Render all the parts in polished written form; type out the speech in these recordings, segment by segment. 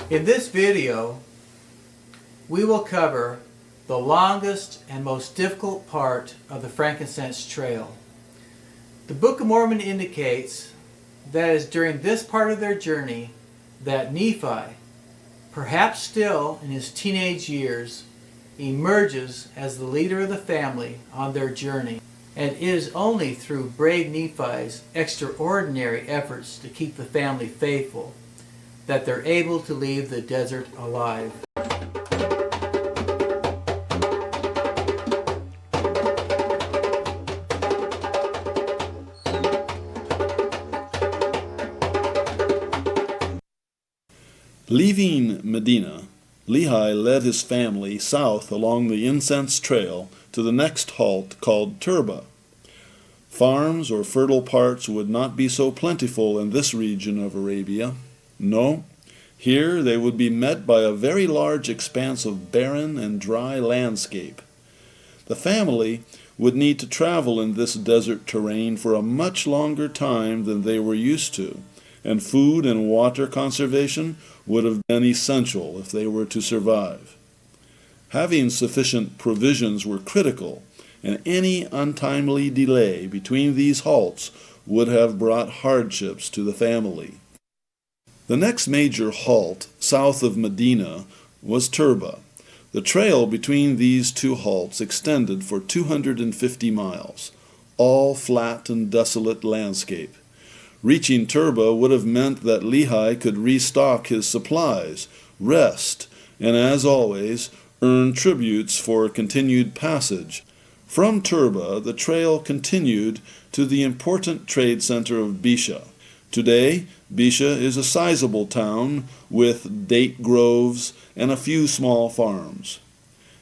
In this video, we will cover the longest and most difficult part of the frankincense trail. The Book of Mormon indicates that it is during this part of their journey that Nephi, perhaps still in his teenage years, emerges as the leader of the family on their journey. And it is only through brave Nephi's extraordinary efforts to keep the family faithful that they're able to leave the desert alive. Leaving Medina, Lehi led his family south along the incense trail to the next halt called Turba. Farms or fertile parts would not be so plentiful in this region of Arabia. No, here they would be met by a very large expanse of barren and dry landscape. The family would need to travel in this desert terrain for a much longer time than they were used to, and food and water conservation would have been essential if they were to survive. Having sufficient provisions were critical, and any untimely delay between these halts would have brought hardships to the family. The next major halt south of Medina was Turba. The trail between these two halts extended for 250 miles, all flat and desolate landscape. Reaching Turba would have meant that Lehi could restock his supplies, rest, and as always, earn tributes for continued passage. From Turba, the trail continued to the important trade center of Bisha. Today, Bisha is a sizable town with date groves and a few small farms.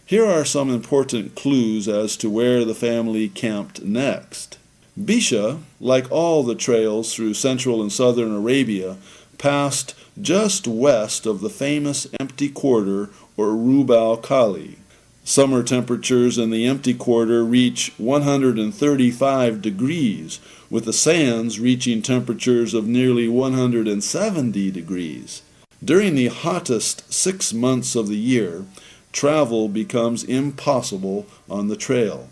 Here are some important clues as to where the family camped next. Bisha, like all the trails through central and southern Arabia, passed just west of the famous empty quarter or Rub al-Khali. Summer temperatures in the empty quarter reach 135 degrees, with the sands reaching temperatures of nearly 170 degrees. During the hottest 6 months of the year, travel becomes impossible on the trail.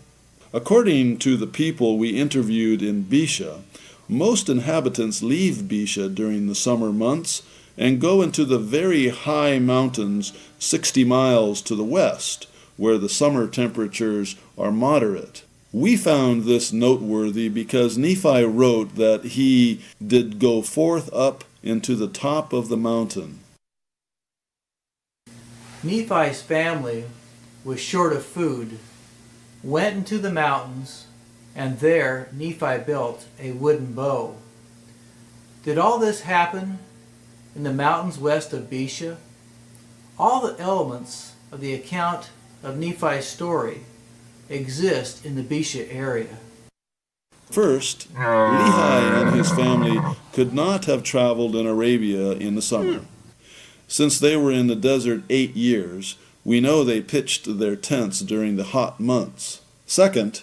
According to the people we interviewed in Bisha, most inhabitants leave Bisha during the summer months and go into the very high mountains 60 miles to the west, where the summer temperatures are moderate. We found this noteworthy because Nephi wrote that he did go forth up into the top of the mountain. Nephi's family was short of food, went into the mountains, and there Nephi built a wooden bow. Did all this happen in the mountains west of Bisha? All the elements of the account of Nephi's story exist in the Bisha area. First, Lehi and his family could not have traveled in Arabia in the summer. Since they were in the desert 8 years, we know they pitched their tents during the hot months. Second,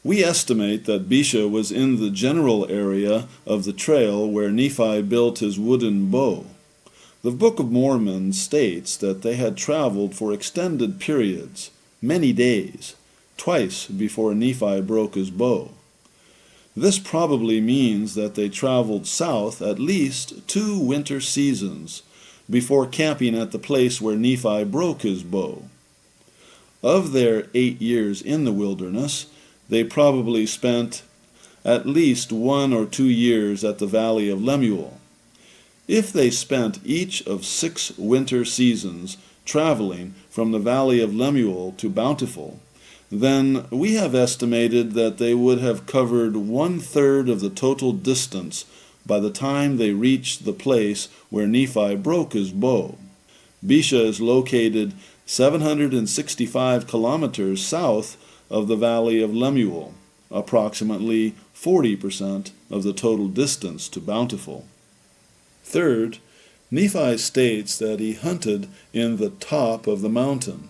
we estimate that Bisha was in the general area of the trail where Nephi built his wooden bow. The Book of Mormon states that they had traveled for extended periods, many days, twice before Nephi broke his bow. This probably means that they traveled south at least 2 winter seasons before camping at the place where Nephi broke his bow. Of their 8 years in the wilderness, they probably spent at least 1 or 2 years at the valley of Lemuel. If they spent each of 6 winter seasons traveling from the valley of Lemuel to Bountiful, then we have estimated that they would have covered 1/3 of the total distance by the time they reached the place where Nephi broke his bow. Bisha is located 765 kilometers south of the valley of Lemuel, approximately 40% of the total distance to Bountiful. Third, Nephi states that he hunted in the top of the mountain,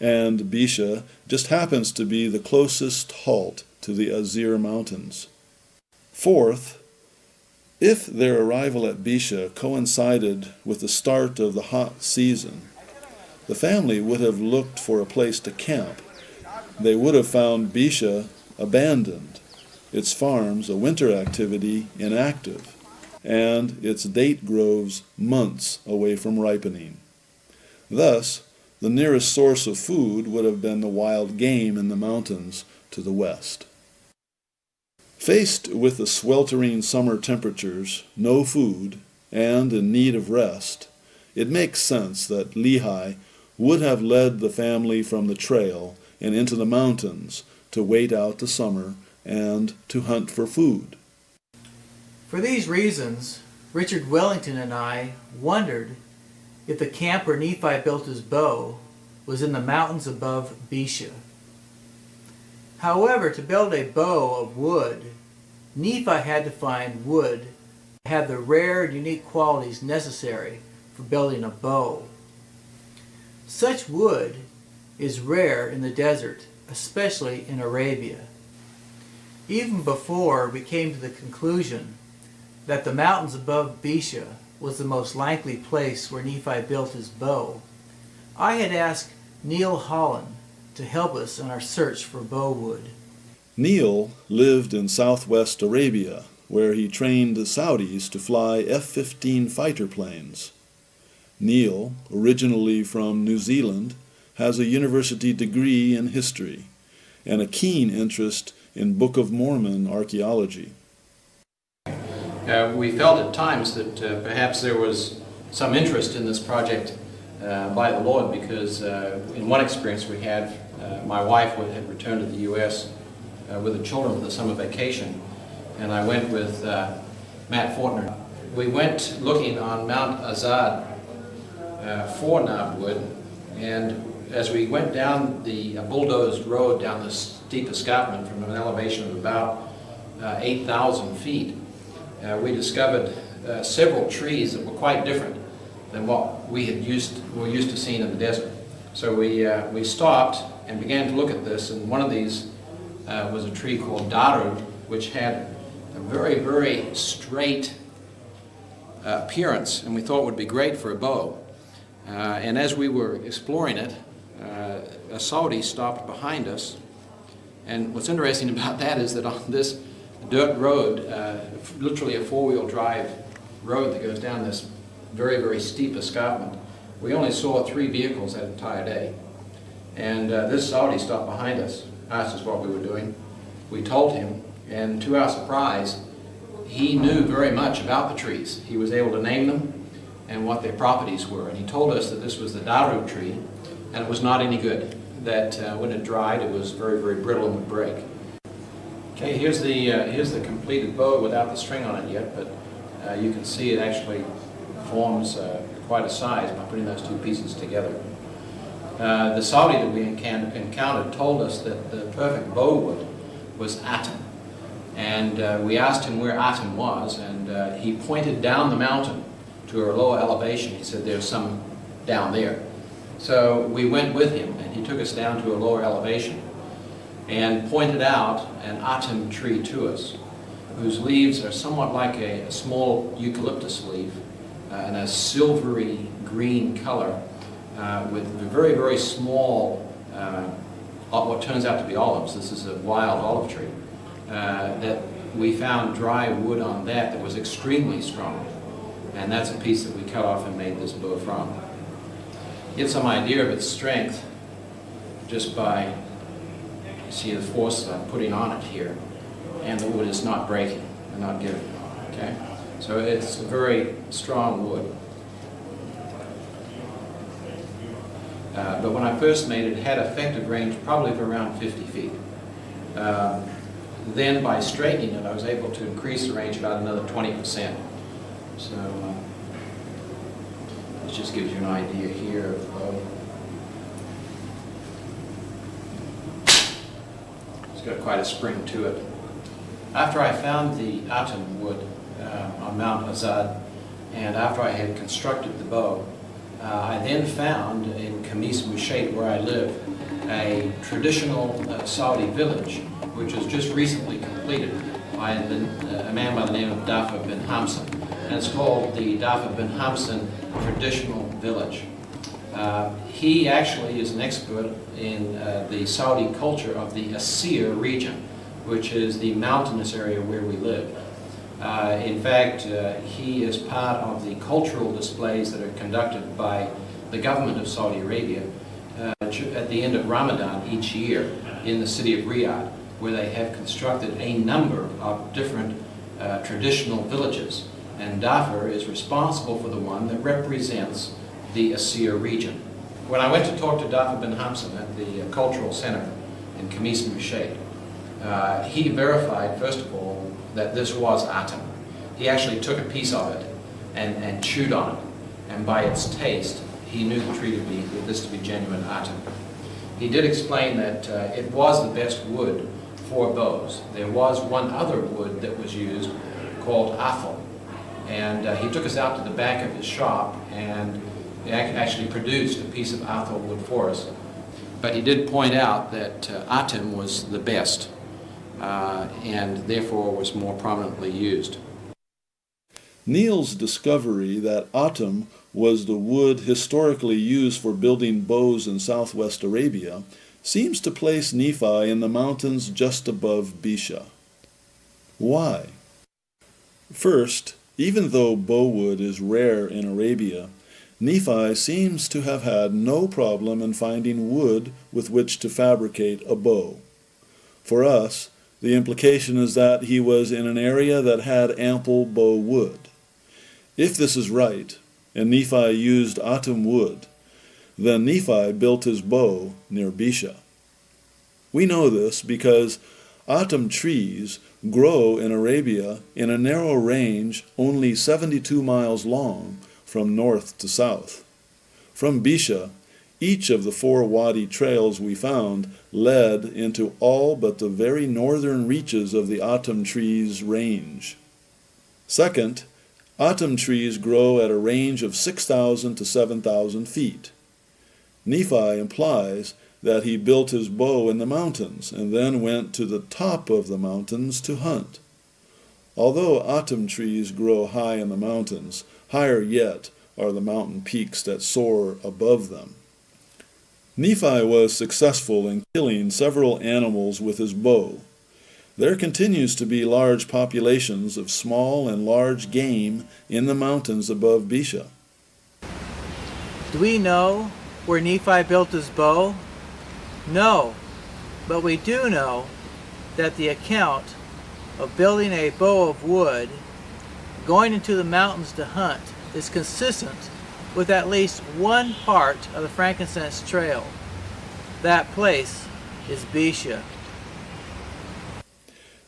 and Bisha just happens to be the closest halt to the Azir Mountains. Fourth, If their arrival at Bisha coincided with the start of the hot season, the family would have looked for a place to camp. They would have found Bisha abandoned, its farms a winter activity inactive, and its date groves months away from ripening. Thus, the nearest source of food would have been the wild game in the mountains to the west. Faced with the sweltering summer temperatures, no food, and in need of rest, it makes sense that Lehi would have led the family from the trail and into the mountains to wait out the summer and to hunt for food. For these reasons, Richard Wellington and I wondered if the camp where Nephi built his bow was in the mountains above Bisha. However, to build a bow of wood, Nephi had to find wood that had the rare and unique qualities necessary for building a bow. Such wood is rare in the desert, especially in Arabia. Even before we came to the conclusion that the mountains above Bisha was the most likely place where Nephi built his bow, I had asked Neil Holland to help us in our search for bow wood. Neil lived in southwest Arabia, where he trained the Saudis to fly F-15 fighter planes. Neil, originally from New Zealand, has a university degree in history and a keen interest in Book of Mormon archaeology. We felt at times that perhaps there was some interest in this project by the Lord, because in one experience we had, my wife had returned to the U.S. With the children for the summer vacation, and I went with Matt Fortner. We went looking on Mount Azad for knobwood, and as we went down the bulldozed road down the steep escarpment from an elevation of about 8,000 feet, we discovered several trees that were quite different than what were used to seeing in the desert. So we stopped and began to look at this, and one of these was a tree called Daru, which had a very, very straight appearance, and we thought would be great for a bow. And as we were exploring it, a Saudi stopped behind us, and what's interesting about that is that on this dirt road, literally a four-wheel drive road that goes down this very, very steep escarpment, we only saw 3 vehicles that entire day. And this Saudi stopped behind us, asked us what we were doing. We told him, and to our surprise, he knew very much about the trees. He was able to name them and what their properties were, and he told us that this was the Daru tree, and it was not any good, that when it dried it was very, very brittle and would break. Okay, here's the completed bow without the string on it yet, but you can see it actually forms quite a size by putting those two pieces together. The Saudi that we encountered told us that the perfect bow wood was Atum, and we asked him where Atum was, and he pointed down the mountain to a lower elevation. He said there's some down there. So we went with him, and he took us down to a lower elevation and pointed out an Atum tree to us, whose leaves are somewhat like a small eucalyptus leaf, and a silvery green color, with very, very small, what turns out to be olives. This is a wild olive tree. That we found dry wood on that was extremely strong, and that's a piece that we cut off and made this bow from. Get some idea of its strength just by, see the force that I'm putting on it here, and the wood is not breaking and not giving. Okay, so it's a very strong wood. But when I first made it, it had effective range probably of around 50 feet. Then by straightening it, I was able to increase the range about another 20%. So this just gives you an idea here of it's got quite a spring to it. After I found the Atum wood on Mount Azad, and after I had constructed the bow, I then found in Khamis Mushat, where I live, a traditional Saudi village, which was just recently completed. by a man by the name of Dafa bin Hamson, and it's called the Dafa bin Hamson Traditional Village. He actually is an expert in the Saudi culture of the Asir region, which is the mountainous area where we live. In fact, he is part of the cultural displays that are conducted by the government of Saudi Arabia at the end of Ramadan each year in the city of Riyadh, where they have constructed a number of different traditional villages. And Dafur is responsible for the one that represents the Asir region. When I went to talk to Dafur bin Hamson at the Cultural Center in Khamis Mushaid, he verified, first of all, that this was atum. He actually took a piece of it and chewed on it, and by its taste, he knew this to be genuine atum. He did explain that it was the best wood for bows. There was one other wood that was used called athol, and he took us out to the back of his shop and actually produced a piece of athol wood for us. But he did point out that atum was the best, and therefore was more prominently used. Neil's discovery that atum was the wood historically used for building bows in southwest Arabia seems to place Nephi in the mountains just above Bisha. Why? First, even though bow wood is rare in Arabia, Nephi seems to have had no problem in finding wood with which to fabricate a bow. For us, the implication is that he was in an area that had ample bow wood. If this is right, and Nephi used atum wood, then Nephi built his bow near Bisha. We know this because atum trees grow in Arabia in a narrow range only 72 miles long from north to south. From Bisha, each of the 4 wadi trails we found led into all but the very northern reaches of the atum trees' range. Second, atum trees grow at a range of 6,000 to 7,000 feet. Nephi implies that he built his bow in the mountains and then went to the top of the mountains to hunt. Although atum trees grow high in the mountains, higher yet are the mountain peaks that soar above them. Nephi was successful in killing several animals with his bow. There continues to be large populations of small and large game in the mountains above Bisha. Do we know where Nephi built his bow? No, but we do know that the account of building a bow of wood, going into the mountains to hunt, is consistent with at least one part of the frankincense trail. That place is Bisha.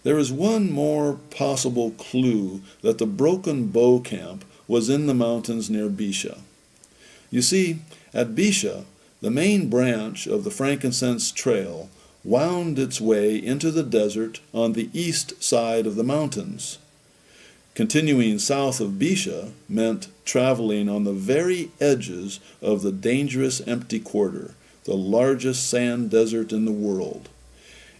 There is one more possible clue that the broken bow camp was in the mountains near Bisha. You see, at Bisha, the main branch of the frankincense trail wound its way into the desert on the east side of the mountains. Continuing south of Bisha meant traveling on the very edges of the dangerous empty quarter, the largest sand desert in the world.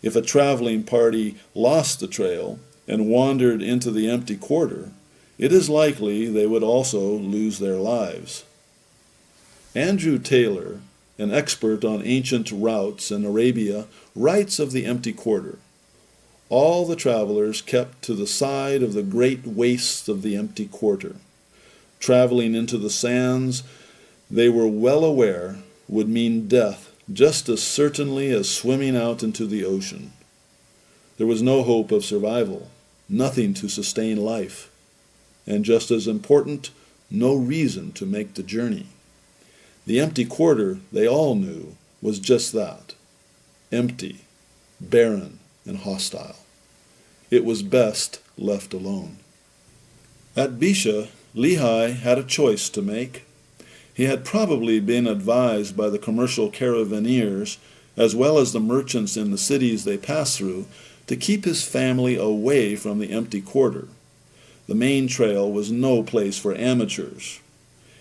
If a traveling party lost the trail and wandered into the empty quarter, it is likely they would also lose their lives. Andrew Taylor, an expert on ancient routes in Arabia, writes of the empty quarter. All the travelers kept to the side of the great wastes of the empty quarter. Traveling into the sands, they were well aware, would mean death just as certainly as swimming out into the ocean. There was no hope of survival, nothing to sustain life, and just as important, no reason to make the journey. The empty quarter, they all knew, was just that, empty, barren, and hostile. It was best left alone. At Bisha, Lehi had a choice to make. He had probably been advised by the commercial caravaneers, as well as the merchants in the cities they passed through, to keep his family away from the empty quarter. The main trail was no place for amateurs.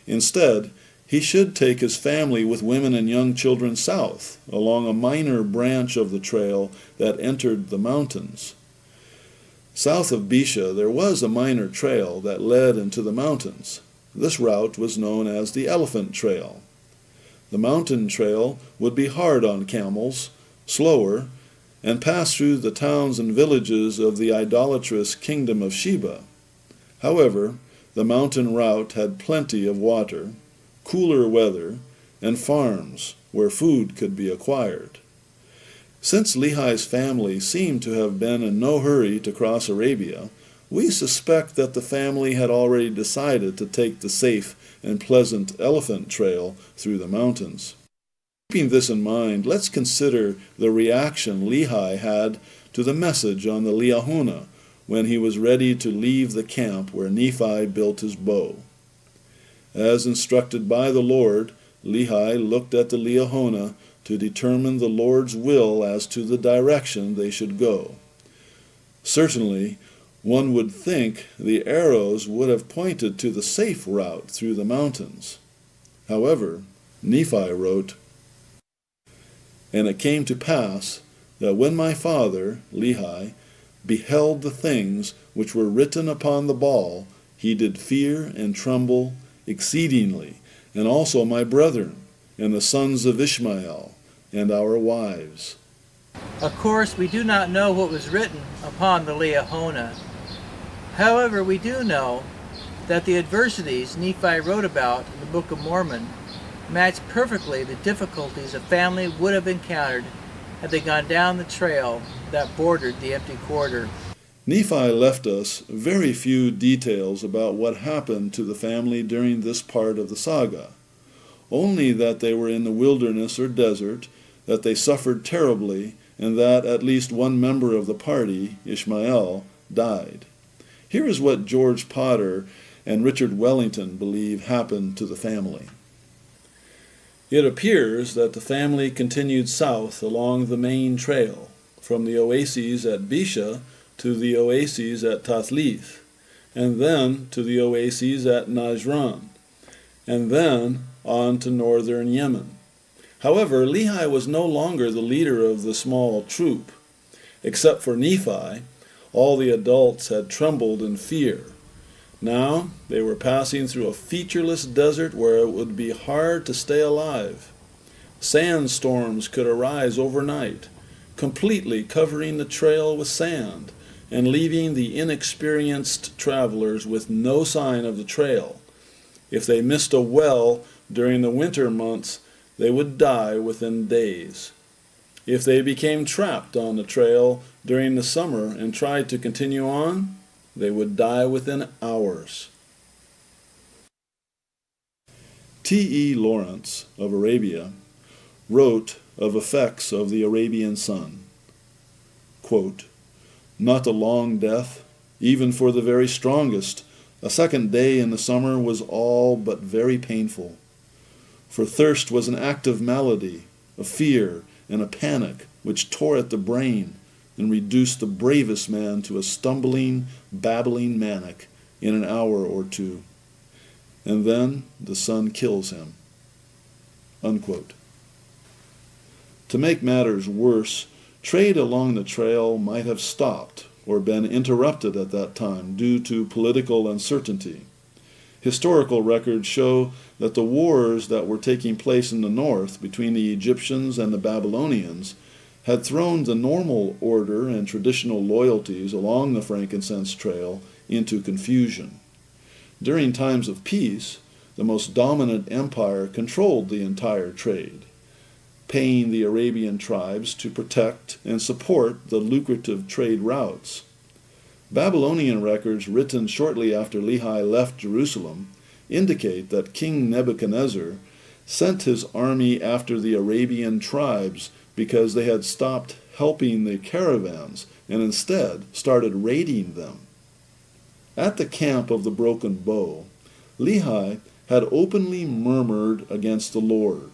Instead, he should take his family with women and young children south, along a minor branch of the trail that entered the mountains. South of Bisha there was a minor trail that led into the mountains. This route was known as the Elephant Trail. The mountain trail would be hard on camels, slower, and pass through the towns and villages of the idolatrous kingdom of Sheba. However, the mountain route had plenty of water, cooler weather, and farms where food could be acquired. Since Lehi's family seemed to have been in no hurry to cross Arabia, we suspect that the family had already decided to take the safe and pleasant elephant trail through the mountains. Keeping this in mind, let's consider the reaction Lehi had to the message on the Liahona when he was ready to leave the camp where Nephi built his bow. As instructed by the Lord, Lehi looked at the Liahona to determine the Lord's will as to the direction they should go. Certainly, one would think the arrows would have pointed to the safe route through the mountains. However, Nephi wrote, "And it came to pass that when my father, Lehi, beheld the things which were written upon the ball, he did fear and tremble exceedingly, and also my brethren, and the sons of Ishmael, and our wives." Of course, we do not know what was written upon the Liahona. However, we do know that the adversities Nephi wrote about in the Book of Mormon match perfectly the difficulties a family would have encountered had they gone down the trail that bordered the empty quarter. Nephi left us very few details about what happened to the family during this part of the saga, only that they were in the wilderness or desert, that they suffered terribly, and that at least one member of the party, Ishmael, died. Here is what George Potter and Richard Wellington believe happened to the family. It appears that the family continued south along the main trail, from the oases at Bisha to the oases at Tathlith, and then to the oases at Najran, and then on to northern Yemen. However, Lehi was no longer the leader of the small troop. Except for Nephi, all the adults had trembled in fear. Now they were passing through a featureless desert where it would be hard to stay alive. Sandstorms could arise overnight, completely covering the trail with sand and leaving the inexperienced travelers with no sign of the trail. If they missed a well during the winter months, they would die within days. If they became trapped on the trail during the summer and tried to continue on, they would die within hours. T.E. Lawrence of Arabia wrote of effects of the Arabian sun. Quote, "Not a long death, even for the very strongest. A second day in the summer was all but very painful. For thirst was an active malady, a fear and a panic which tore at the brain and reduced the bravest man to a stumbling, babbling maniac in an hour or two. And then the sun kills him." Unquote. To make matters worse, trade along the trail might have stopped or been interrupted at that time due to political uncertainty. Historical records show that the wars that were taking place in the north between the Egyptians and the Babylonians had thrown the normal order and traditional loyalties along the frankincense trail into confusion. During times of peace, the most dominant empire controlled the entire trade, paying the Arabian tribes to protect and support the lucrative trade routes. Babylonian records written shortly after Lehi left Jerusalem indicate that King Nebuchadnezzar sent his army after the Arabian tribes because they had stopped helping the caravans and instead started raiding them. At the camp of the broken bow, Lehi had openly murmured against the Lord.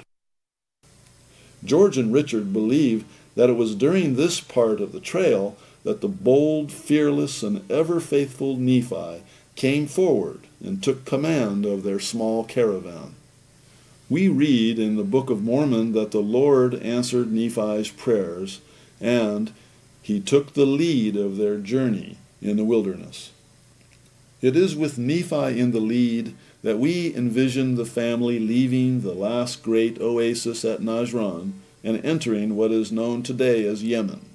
George and Richard believe that it was during this part of the trail that the bold, fearless, and ever-faithful Nephi came forward and took command of their small caravan. We read in the Book of Mormon that the Lord answered Nephi's prayers, and he took the lead of their journey in the wilderness. It is with Nephi in the lead that we envision the family leaving the last great oasis at Najran and entering what is known today as Yemen.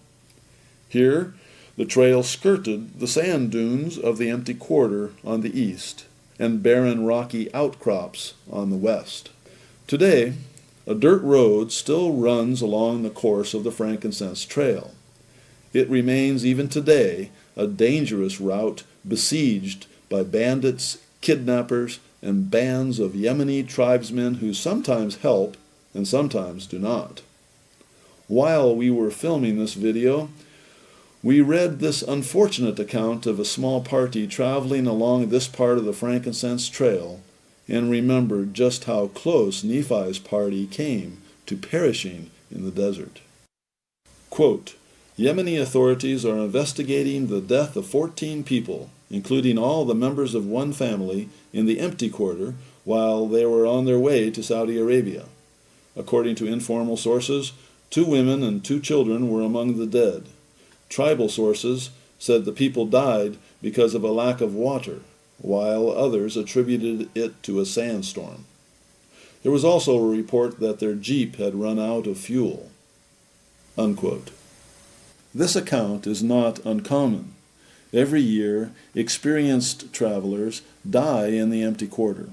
Here, the trail skirted the sand dunes of the empty quarter on the east and barren rocky outcrops on the west. Today, a dirt road still runs along the course of the frankincense trail. It remains even today a dangerous route besieged by bandits, kidnappers, and bands of Yemeni tribesmen who sometimes help and sometimes do not. While we were filming this video, we read this unfortunate account of a small party traveling along this part of the frankincense trail and remembered just how close Nephi's party came to perishing in the desert. Quote, Yemeni authorities are investigating the death of 14 people, including all the members of one family, in the empty quarter while they were on their way to Saudi Arabia. According to informal sources, 2 women and 2 children were among the dead. Tribal sources said the people died because of a lack of water, while others attributed it to a sandstorm. There was also a report that their jeep had run out of fuel. Unquote. This account is not uncommon. Every year, experienced travelers die in the empty quarter.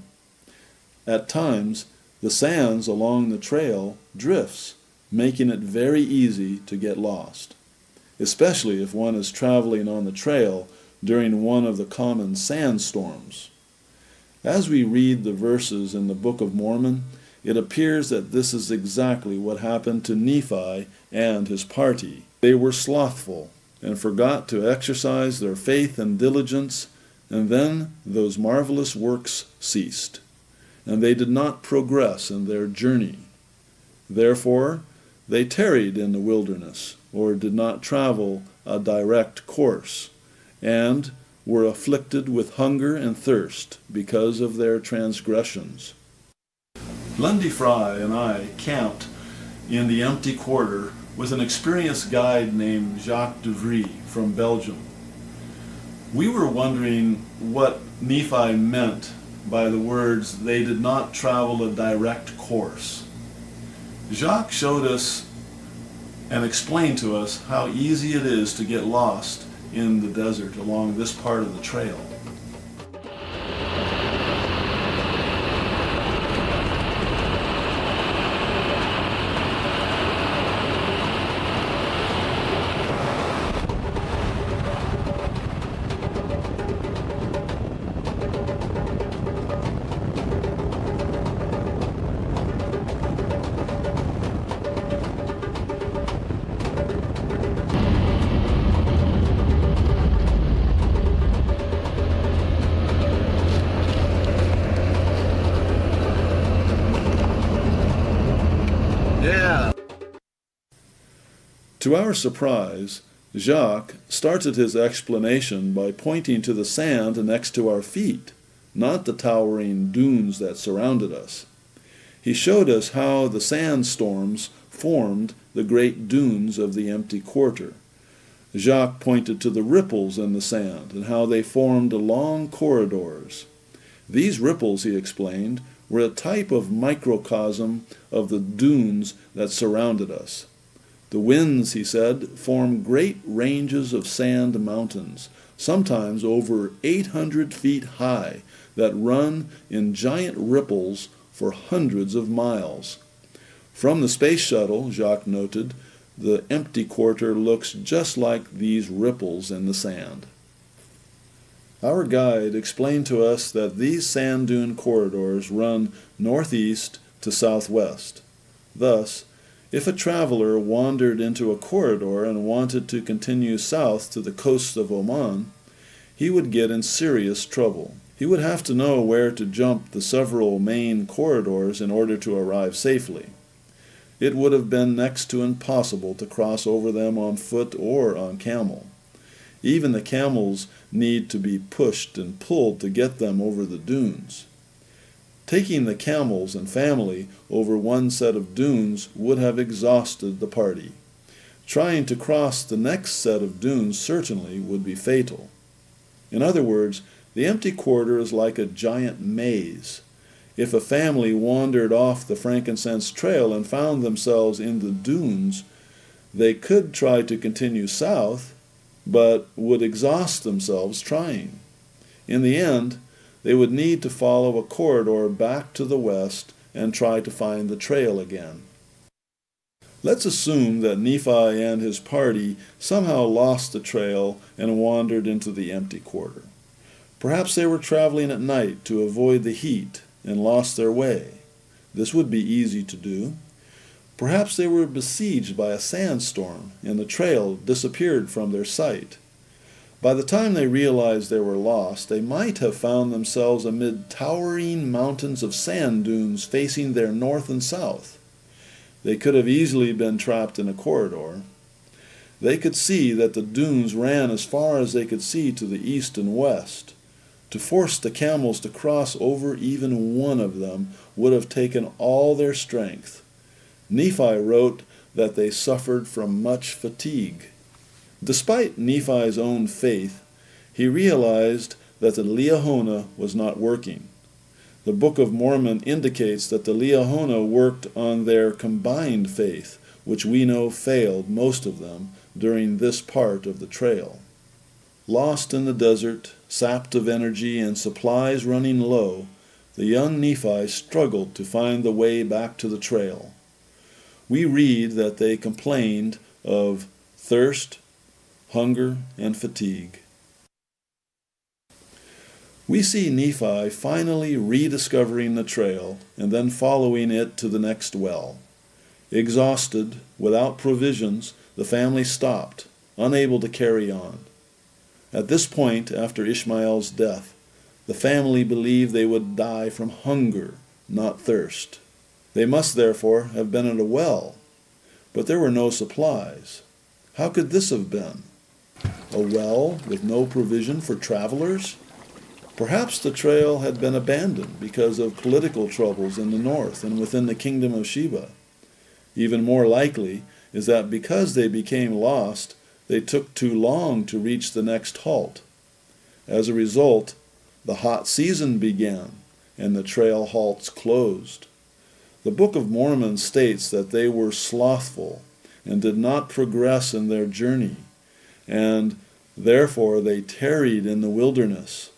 At times, the sands along the trail drifts, making it very easy to get lost, especially if one is traveling on the trail during one of the common sandstorms. As we read the verses in the Book of Mormon, it appears that this is exactly what happened to Nephi and his party. They were slothful and forgot to exercise their faith and diligence, and then those marvelous works ceased, and they did not progress in their journey. Therefore, they tarried in the wilderness, or did not travel a direct course, and were afflicted with hunger and thirst because of their transgressions. Lundy Fry and I camped in the empty quarter with an experienced guide named Jacques de Vries from Belgium. We were wondering what Nephi meant by the words, they did not travel a direct course. Jacques showed us and explained to us how easy it is to get lost in the desert along this part of the trail. To our surprise, Jacques started his explanation by pointing to the sand next to our feet, not the towering dunes that surrounded us. He showed us how the sandstorms formed the great dunes of the empty quarter. Jacques pointed to the ripples in the sand and how they formed long corridors. These ripples, he explained, were a type of microcosm of the dunes that surrounded us. The winds, he said, form great ranges of sand mountains, sometimes over 800 feet high, that run in giant ripples for hundreds of miles. From the space shuttle, Jacques noted, the empty quarter looks just like these ripples in the sand. Our guide explained to us that these sand dune corridors run northeast to southwest. Thus, if a traveler wandered into a corridor and wanted to continue south to the coast of Oman, he would get in serious trouble. He would have to know where to jump the several main corridors in order to arrive safely. It would have been next to impossible to cross over them on foot or on camel. Even the camels need to be pushed and pulled to get them over the dunes. Taking the camels and family over one set of dunes would have exhausted the party. Trying to cross the next set of dunes certainly would be fatal. In other words, the empty quarter is like a giant maze. If a family wandered off the frankincense trail and found themselves in the dunes, they could try to continue south, but would exhaust themselves trying. In the end, they would need to follow a corridor back to the west and try to find the trail again. Let's assume that Nephi and his party somehow lost the trail and wandered into the empty quarter. Perhaps they were traveling at night to avoid the heat and lost their way. This would be easy to do. Perhaps they were besieged by a sandstorm and the trail disappeared from their sight. By the time they realized they were lost, they might have found themselves amid towering mountains of sand dunes facing their north and south. They could have easily been trapped in a corridor. They could see that the dunes ran as far as they could see to the east and west. To force the camels to cross over even one of them would have taken all their strength. Nephi wrote that they suffered from much fatigue. Despite Nephi's own faith, he realized that the Liahona was not working. The Book of Mormon indicates that the Liahona worked on their combined faith, which we know failed, most of them, during this part of the trail. Lost in the desert, sapped of energy, and supplies running low, the young Nephi struggled to find the way back to the trail. We read that they complained of thirst, hunger, and fatigue. We see Nephi finally rediscovering the trail and then following it to the next well. Exhausted, without provisions, the family stopped, unable to carry on. At this point, after Ishmael's death, the family believed they would die from hunger, not thirst. They must therefore have been at a well, but there were no supplies. How could this have been? A well with no provision for travelers? Perhaps the trail had been abandoned because of political troubles in the north and within the kingdom of Sheba. Even more likely is that because they became lost, they took too long to reach the next halt. As a result, the hot season began, and the trail halts closed. The Book of Mormon states that they were slothful and did not progress in their journey, and therefore they tarried in the wilderness.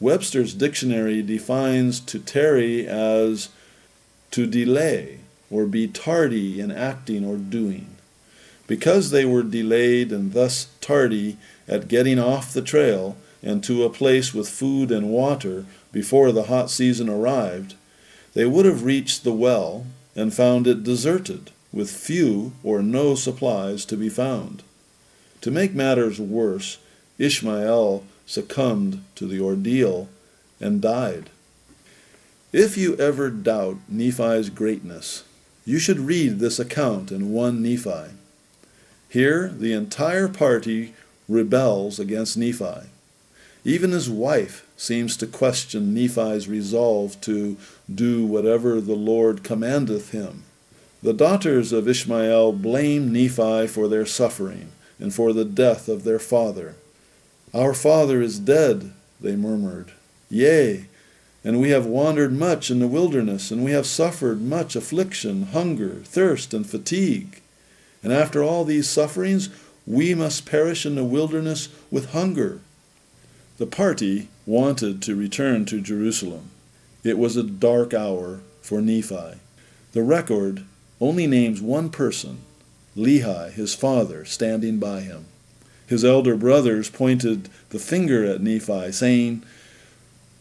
Webster's dictionary defines to tarry as to delay or be tardy in acting or doing. Because they were delayed and thus tardy at getting off the trail and to a place with food and water before the hot season arrived, they would have reached the well and found it deserted, with few or no supplies to be found. To make matters worse, Ishmael succumbed to the ordeal and died. If you ever doubt Nephi's greatness, you should read this account in 1 Nephi. Here, the entire party rebels against Nephi. Even his wife seems to question Nephi's resolve to do whatever the Lord commandeth him. The daughters of Ishmael blame Nephi for their suffering and for the death of their father. "Our father is dead," they murmured. "Yea, and we have wandered much in the wilderness, and we have suffered much affliction, hunger, thirst, and fatigue. And after all these sufferings, we must perish in the wilderness with hunger." The party wanted to return to Jerusalem. It was a dark hour for Nephi. The record only names one person, Lehi, his father, standing by him. His elder brothers pointed the finger at Nephi, saying,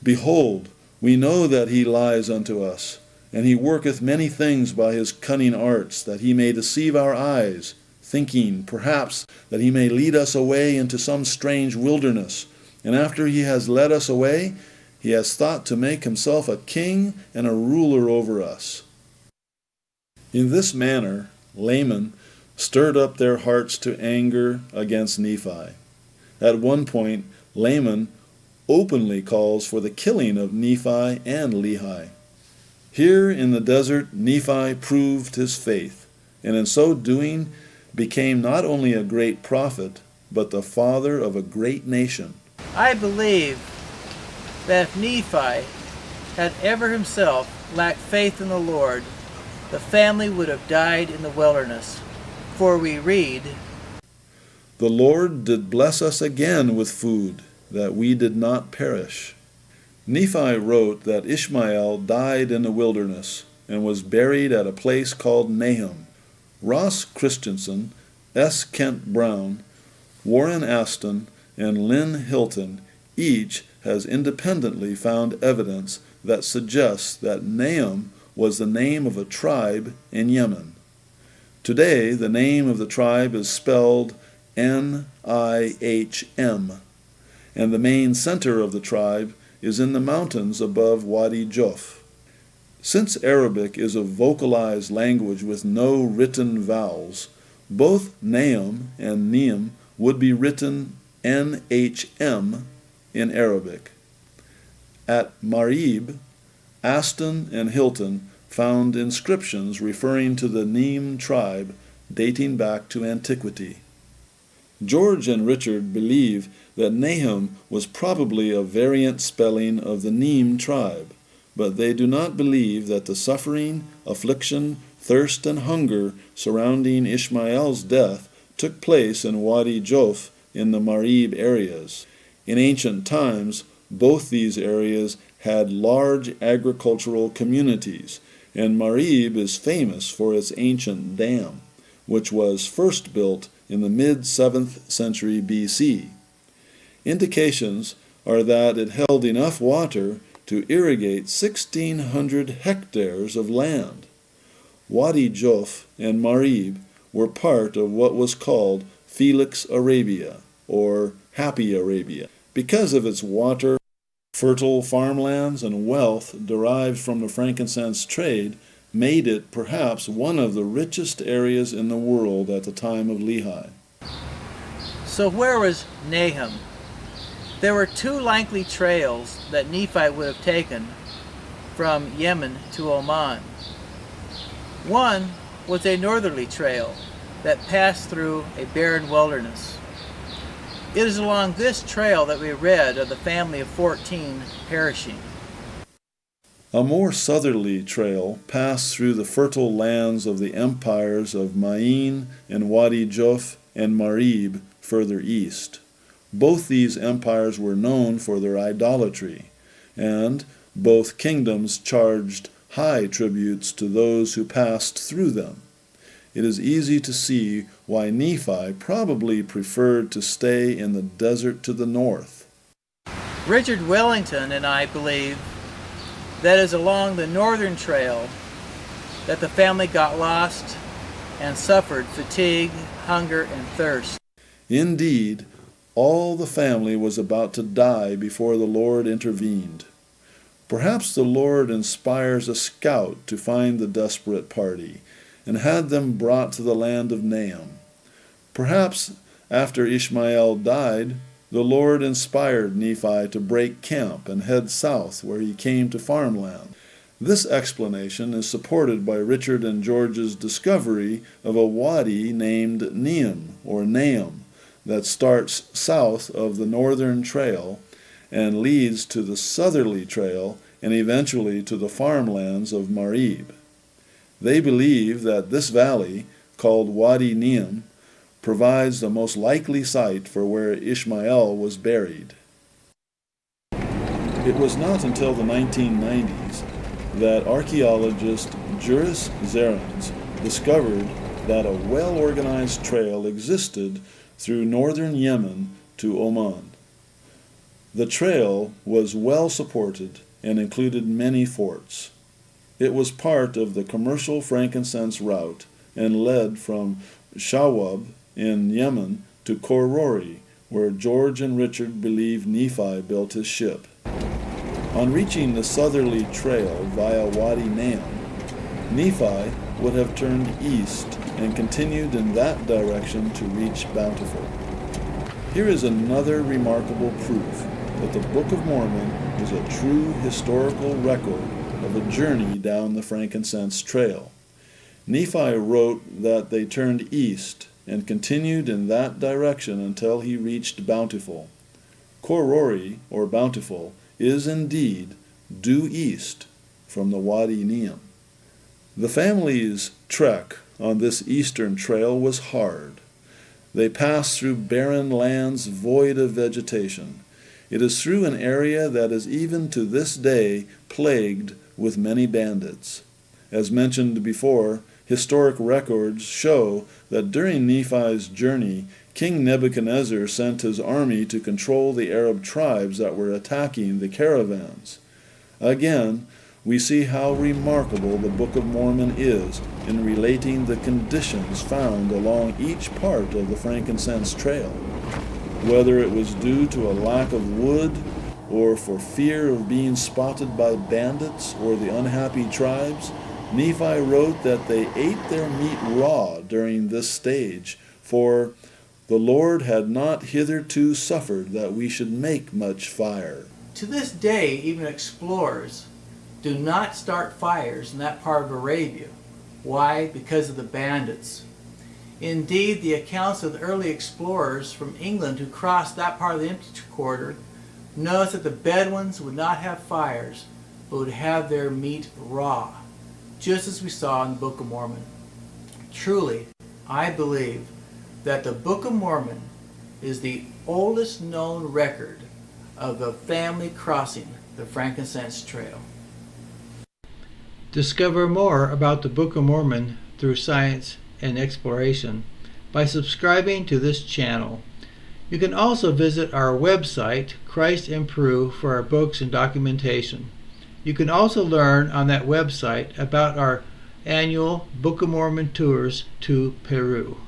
"Behold, we know that he lies unto us, and he worketh many things by his cunning arts, that he may deceive our eyes, thinking, perhaps, that he may lead us away into some strange wilderness. And after he has led us away, he has thought to make himself a king and a ruler over us." In this manner, Laman stirred up their hearts to anger against Nephi. At one point, Laman openly calls for the killing of Nephi and Lehi. Here in the desert, Nephi proved his faith, and in so doing became not only a great prophet, but the father of a great nation. I believe that if Nephi had ever himself lacked faith in the Lord, the family would have died in the wilderness. For we read, "The Lord did bless us again with food, that we did not perish." Nephi wrote that Ishmael died in the wilderness and was buried at a place called Nahum. Ross Christensen, S. Kent Brown, Warren Aston, and Lynn Hilton each has independently found evidence that suggests that Nahum was the name of a tribe in Yemen. Today, the name of the tribe is spelled Nihm, and the main center of the tribe is in the mountains above Wadi Jof. Since Arabic is a vocalized language with no written vowels, both Nahum and Nihm would be written Nhm in Arabic. At Marib, Aston and Hilton found inscriptions referring to the Nihm tribe dating back to antiquity. George and Richard believe that Nahum was probably a variant spelling of the Nihm tribe, but they do not believe that the suffering, affliction, thirst, and hunger surrounding Ishmael's death took place in Wadi Jof in the Marib areas. In ancient times, both these areas had large agricultural communities, and Marib is famous for its ancient dam, which was first built in the mid-7th century BC. Indications are that it held enough water to irrigate 1,600 hectares of land. Wadi Jof and Marib were part of what was called Felix Arabia, or Happy Arabia, because of its water, fertile farmlands, and wealth derived from the frankincense trade made it perhaps one of the richest areas in the world at the time of Lehi. so where was Nahum? There were two likely trails that Nephi would have taken from Yemen to Oman. One was a northerly trail that passed through a barren wilderness. It is along this trail that we read of the family of 14 perishing. A more southerly trail passed through the fertile lands of the empires of Ma'in and Wadi Jof and Marib further east. Both these empires were known for their idolatry, and both kingdoms charged high tributes to those who passed through them. It is easy to see why Nephi probably preferred to stay in the desert to the north. Richard Wellington and I believe that is along the northern trail that the family got lost and suffered fatigue, hunger, and thirst. Indeed, all the family was about to die before the Lord intervened. Perhaps the Lord inspires a scout to find the desperate party and had them brought to the land of Nahum. Perhaps after Ishmael died, the Lord inspired Nephi to break camp and head south where he came to farmland. This explanation is supported by Richard and George's discovery of a wadi named Nihm or Nahum that starts south of the northern trail and leads to the southerly trail and eventually to the farmlands of Marib. They believe that this valley, called Wadi Nihm, provides the most likely site for where Ishmael was buried. It was not until the 1990s that archaeologist Juris Zarins discovered that a well-organized trail existed through northern Yemen to Oman. The trail was well supported and included many forts. It was part of the commercial frankincense route and led from Shawab in Yemen to Korori, where George and Richard believe Nephi built his ship. On reaching the southerly trail via Wadi Nahum, Nephi would have turned east and continued in that direction to reach Bountiful. Here is another remarkable proof that the Book of Mormon is a true historical record of a journey down the frankincense trail. Nephi wrote that they turned east and continued in that direction until he reached Bountiful. Korori, or bountiful, is indeed due east from the Wadi Neum. The family's trek on this eastern trail was hard. They passed through barren lands void of vegetation. It is through an area that is even to this day plagued with many bandits. As mentioned before, historic records show that during Nephi's journey, King Nebuchadnezzar sent his army to control the Arab tribes that were attacking the caravans. Again, we see how remarkable the Book of Mormon is in relating the conditions found along each part of the frankincense trail. Whether it was due to a lack of wood, or for fear of being spotted by bandits or the unhappy tribes, Nephi wrote that they ate their meat raw during this stage, for the Lord had not hitherto suffered that we should make much fire. To this day, even explorers do not start fires in that part of Arabia. Why? Because of the bandits. Indeed, the accounts of the early explorers from England who crossed that part of the empty quarter noticed that the Bedouins would not have fires, but would have their meat raw, just as we saw in the Book of Mormon. Truly, I believe that the Book of Mormon is the oldest known record of a family crossing the frankincense trail. Discover more about the Book of Mormon through science and exploration by subscribing to this channel. You can also visit our website, Christ in Peru, for our books and documentation. You can also learn on that website about our annual Book of Mormon tours to Peru.